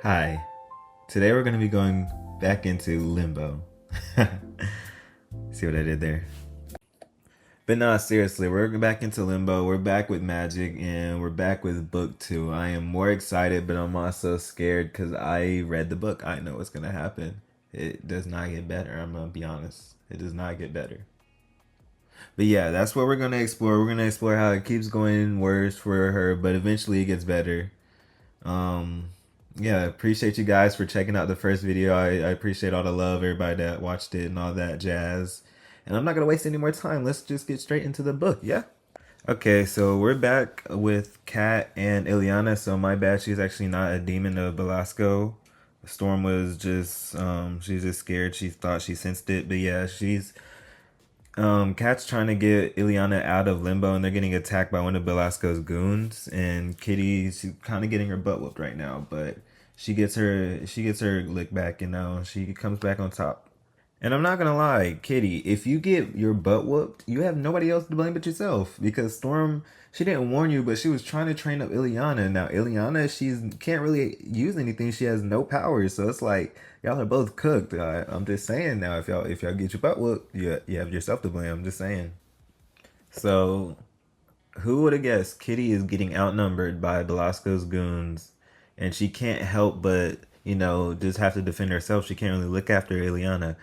Hi. Today we're going to be going back into Limbo. See what I did there? But no, seriously, we're back into Limbo. We're back with Magic and we're back with book 2. I am more excited, but I'm also scared because I read the book. I know what's going to happen. It does not get better. I'm going to be honest. It does not get better. But yeah, that's what we're going to explore. We're going to explore how it keeps going worse for her, but eventually it gets better. Um, yeah, appreciate you guys for checking out the first video. I appreciate all the love, everybody that watched it and all that jazz. And I'm not gonna waste any more time. Let's just get straight into the book. Yeah. Okay, so we're back with Kat and Ileana. So my bad, she's actually not a demon of Belasco. Storm was just she's just scared. She thought she sensed it, but yeah, she's Kat's trying to get Ileana out of limbo, and they're getting attacked by one of Belasco's goons. And Kitty's kind of getting her butt whooped right now, but she gets her lick back. She comes back on top. And I'm not gonna lie, Kitty, if you get your butt whooped, you have nobody else to blame but yourself. Because Storm, she didn't warn you, but she was trying to train up Ileana. Now Ileana, she's can't really use anything. She has no powers, so it's like y'all are both cooked. I'm just saying now, if y'all get your butt whooped, you have yourself to blame. I'm just saying. So who would have guessed Kitty is getting outnumbered by Belasco's goons, and she can't help but just have to defend herself. She can't really look after Ileana.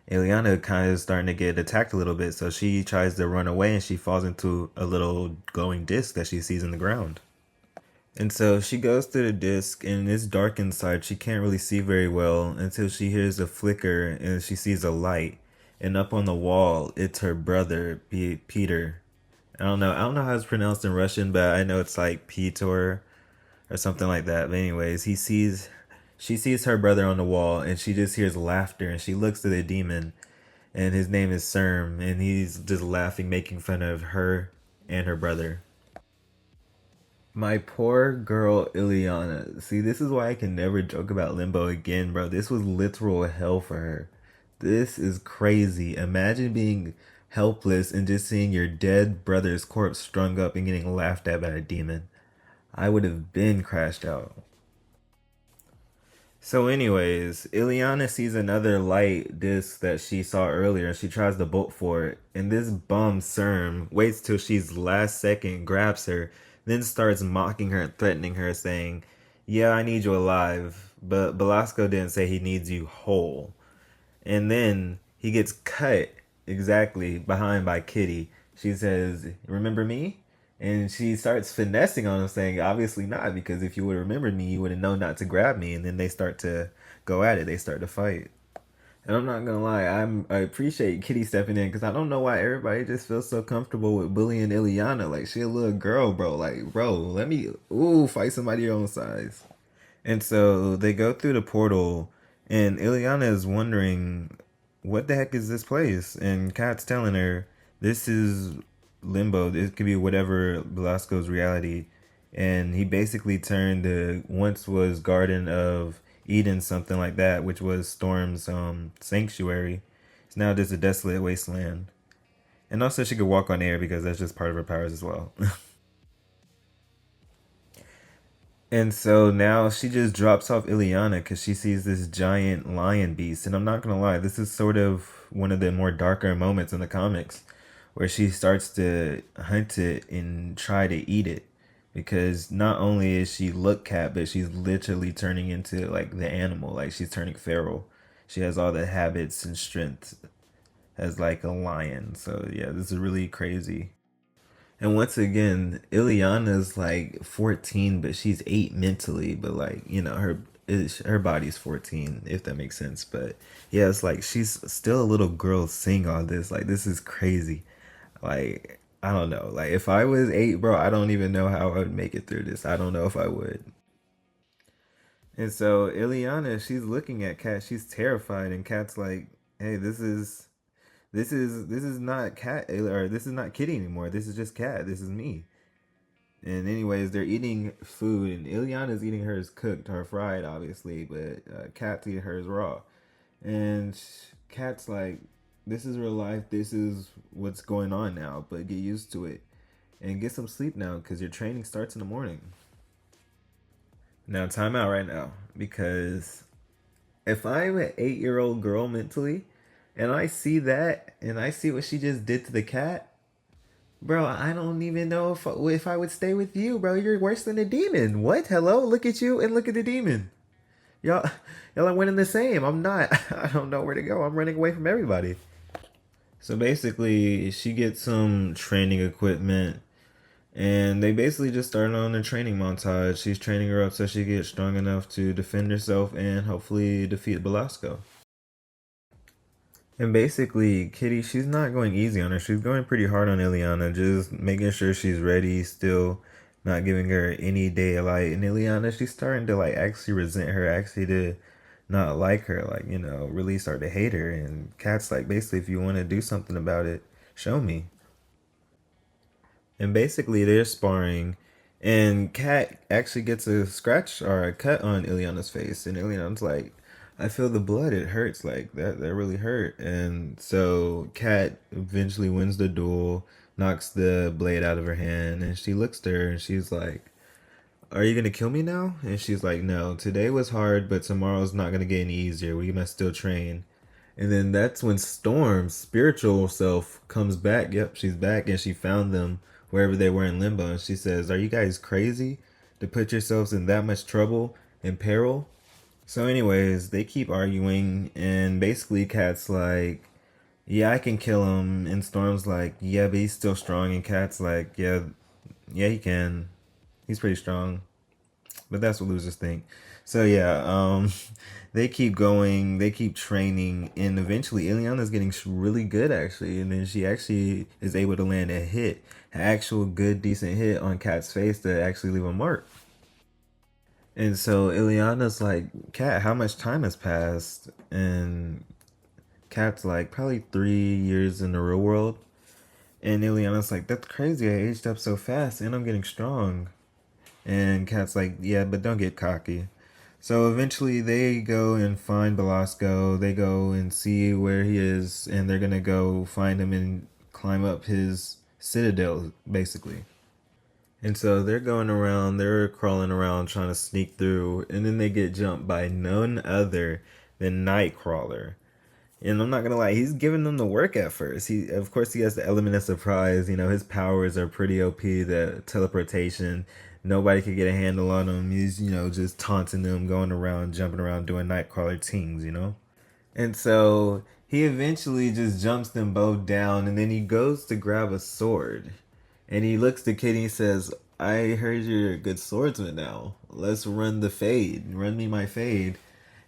Ileana kind of starting to get attacked a little bit, so she tries to run away and she falls into a little glowing disc that she sees in the ground. And so she goes through the disc and it's dark inside. She can't really see very well until she hears a flicker and she sees a light. And up on the wall, it's her brother, Peter. I don't know how it's pronounced in Russian, but I know it's like Peter or something like that. But anyways, she sees her brother on the wall and she just hears laughter and she looks to the demon and his name is Serm and he's just laughing, making fun of her and her brother. My poor girl Ileana. See, this is why I can never joke about Limbo again, bro. This was literal hell for her. This is crazy. Imagine being helpless and just seeing your dead brother's corpse strung up and getting laughed at by a demon. I would have been crashed out. So, anyways, Ileana sees another light disc that she saw earlier and she tries to bolt for it. And this bum Serm waits till she's last second, grabs her, then starts mocking her and threatening her, saying, "Yeah, I need you alive, but Belasco didn't say he needs you whole." And then he gets cut exactly behind by Kitty. She says, "Remember me?" And she starts finessing on him, saying, "Obviously not, because if you would have remembered me, you would have known not to grab me." And then they start to go at it. They start to fight. And I'm not gonna lie, I appreciate Kitty stepping in because I don't know why everybody just feels so comfortable with bullying Ileana. Like she a little girl, bro. Like, bro, let me fight somebody your own size. And so they go through the portal, and Ileana is wondering, what the heck is this place? And Kat's telling her, this is limbo. This could be whatever Velasco's reality. And he basically turned the once was Garden of Eden, something like that, which was Storm's sanctuary. It's now just a desolate wasteland. And also, she could walk on air because that's just part of her powers as well. And so now she just drops off Ileana because she sees this giant lion beast. And I'm not going to lie, this is sort of one of the more darker moments in the comics where she starts to hunt it and try to eat it. Because not only is she look cat, but she's literally turning into like the animal. Like she's turning feral. She has all the habits and strength as like a lion. So yeah, this is really crazy. And once again, Ileana's like 14, but she's 8 mentally. But like, her body's 14, if that makes sense. But yeah, it's like she's still a little girl seeing all this. Like, this is crazy. Like, I don't know. Like, if I was 8, bro, I don't even know how I would make it through this. I don't know if I would. And so Ileana, she's looking at Kat. She's terrified, and Kat's like, "Hey, this is not Cat or this is not Kitty anymore. This is just Cat. This is me." And anyways, they're eating food, and Ileana's eating hers cooked or fried, obviously, but Kat's eating hers raw. And Kat's like, "This is real life. This is what's going on now. But get used to it and get some sleep now, because your training starts in the morning." Now, time out right now because if I'm an 8 year old girl mentally, and I see that, and I see what she just did to the cat, bro, I don't even know if I would stay with you, bro. You're worse than a demon. What? Hello? Look at you and look at the demon. Y'all, y'all are winning the same. I'm not. I don't know where to go. I'm running away from everybody. So basically, she gets some training equipment, and they basically just started on a training montage. She's training her up so she gets strong enough to defend herself and hopefully defeat Belasco. And basically, Kitty, she's not going easy on her. She's going pretty hard on Ileana, just making sure she's ready, still not giving her any daylight. And Ileana, she's starting to like actually resent her, actually to not like her, like, really start to hate her. And Kat's like, basically, if you want to do something about it, show me. And basically, they're sparring, and Kat actually gets a scratch or a cut on Ileana's face, and Ileana's like, "I feel the blood. It hurts. Like that. That really hurt." And so Kat eventually wins the duel, knocks the blade out of her hand, and she looks at her and she's like, "Are you gonna kill me now?" And she's like, "No. Today was hard, but tomorrow's not gonna get any easier. We must still train." And then that's when Storm's spiritual self comes back. Yep, she's back and she found them wherever they were in limbo. And she says, "Are you guys crazy to put yourselves in that much trouble and peril?" So, anyways, they keep arguing, and basically, Kat's like, "Yeah, I can kill him." And Storm's like, "Yeah, but he's still strong." And Kat's like, "Yeah, yeah, he can. He's pretty strong." But that's what losers think. So yeah, they keep going, they keep training, and eventually Ileana's getting really good actually, and then she actually is able to land a hit, an actual good decent hit on Kat's face to actually leave a mark. And so Ileana's like, "Kat, how much time has passed?" And Kat's like, "Probably 3 years in the real world." And Ileana's like, "That's crazy. I aged up so fast, and I'm getting strong." And Kat's like, "Yeah, but don't get cocky." So eventually they go and find Belasco. They go and see where he is, and they're gonna go find him and climb up his citadel, basically. And so they're going around, they're crawling around trying to sneak through, and then they get jumped by none other than Nightcrawler. And I'm not gonna lie, he's giving them the work at first. Of course, he has the element of surprise. His powers are pretty OP. The teleportation, nobody could get a handle on him. He's just taunting them, going around, jumping around, doing Nightcrawler tings. And so he eventually just jumps them both down, and then he goes to grab a sword, and he looks to Kitty and says, "I heard you're a good swordsman now. Let's run the fade. Run me my fade."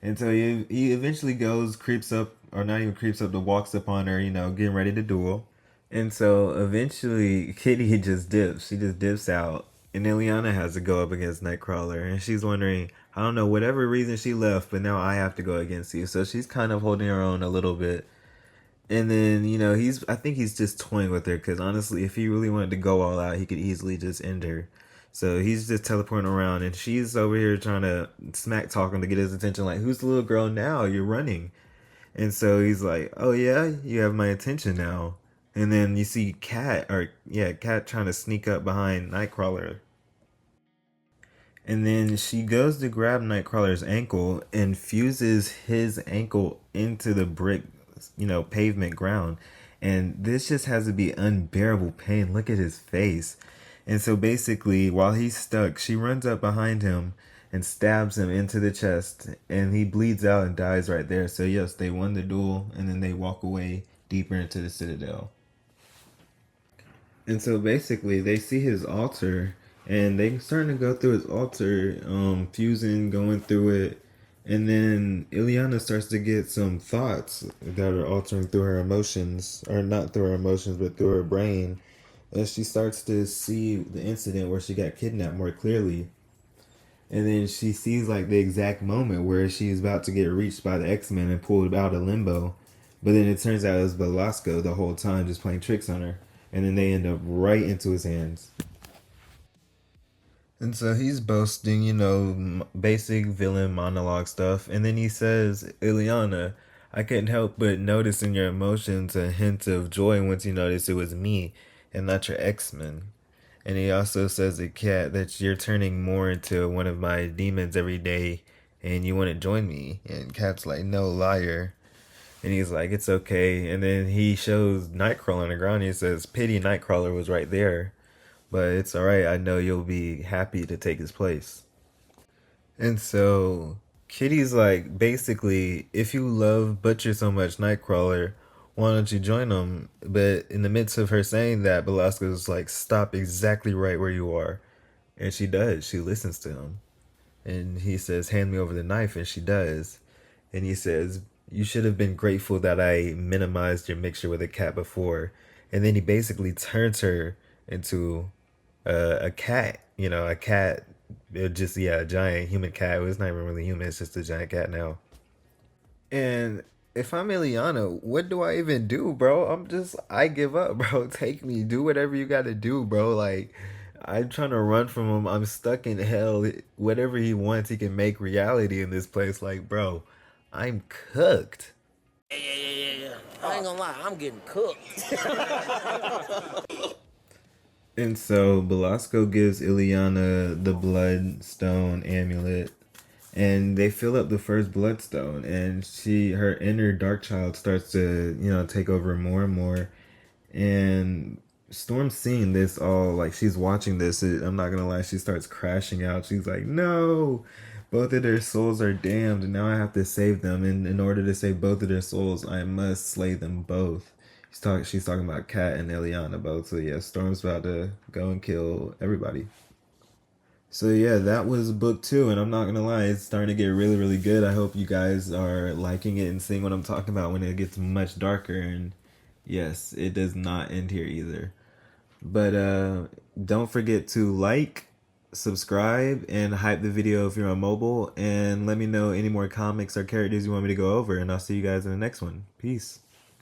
And so he eventually goes, creeps up, or not even creeps up, but walks up on her, getting ready to duel. And so eventually Kitty just dips. She just dips out. And Ileana has to go up against Nightcrawler. And she's wondering, I don't know, whatever reason she left, but now I have to go against you. So she's kind of holding her own a little bit. And then, I think he's just toying with her because honestly, if he really wanted to go all out, he could easily just end her. So he's just teleporting around, and she's over here trying to smack talk him to get his attention. Like, "Who's the little girl now? You're running." And so he's like, "Oh yeah, you have my attention now." And then you see Cat trying to sneak up behind Nightcrawler, and then she goes to grab Nightcrawler's ankle and fuses his ankle into the brick, pavement ground. And this just has to be unbearable pain. Look at his face. And so basically, while he's stuck, she runs up behind him and stabs him into the chest. And he bleeds out and dies right there. So, yes, they won the duel. And then they walk away deeper into the citadel. And so basically, they see his altar, and they starting to go through his altar, fusing, going through it, and then Ileana starts to get some thoughts that are altering through her emotions, or not through her emotions, but through her brain, as she starts to see the incident where she got kidnapped more clearly. And then she sees like the exact moment where she's about to get reached by the X-Men and pulled out of limbo. But then it turns out it was Velasco the whole time just playing tricks on her. And then they end up right into his hands. And so he's boasting, basic villain monologue stuff. And then he says, "Ileana, I couldn't help but notice in your emotions a hint of joy once you noticed it was me and not your X-Men." And he also says to Cat that you're turning more into one of my demons every day and you wouldn't join me. And Cat's like, no, liar. And he's like, it's okay. And then he shows Nightcrawler on the ground. And he says, pity Nightcrawler was right there. But it's alright. I know you'll be happy to take his place. And so Kitty's like, basically, if you love Butcher so much, Nightcrawler, why don't you join him? But in the midst of her saying that, Belasco's like, stop exactly right where you are. And she does. She listens to him. And he says, hand me over the knife. And she does. And he says, you should have been grateful that I minimized your mixture with a cat before. And then he basically turns her into a cat. You know, a cat. Just, yeah, a giant human cat. Well, it's not even really human. It's just a giant cat now. And if I'm Ileana, what do I even do, bro? I give up, bro. Take me. Do whatever you got to do, bro. Like, I'm trying to run from him. I'm stuck in hell. Whatever he wants, he can make reality in this place. Like, bro, I'm cooked. Yeah. I ain't gonna lie, I'm getting cooked. And so Belasco gives Ileana the bloodstone amulet, and they fill up the first bloodstone, and her inner dark child starts to, take over more and more. And Storm's seeing this all, like, she's watching this. I'm not gonna lie, she starts crashing out. She's like, no, both of their souls are damned, and now I have to save them. And in order to save both of their souls, I must slay them both. She's talking about Kat and Eliana both. So yeah, Storm's about to go and kill everybody. So yeah, that was book 2, and I'm not gonna lie, it's starting to get really, really good. I hope you guys are liking it and seeing what I'm talking about when it gets much darker. And yes, it does not end here either. But don't forget to like, subscribe, and hype the video if you're on mobile. And let me know any more comics or characters you want me to go over. And I'll see you guys in the next one. Peace.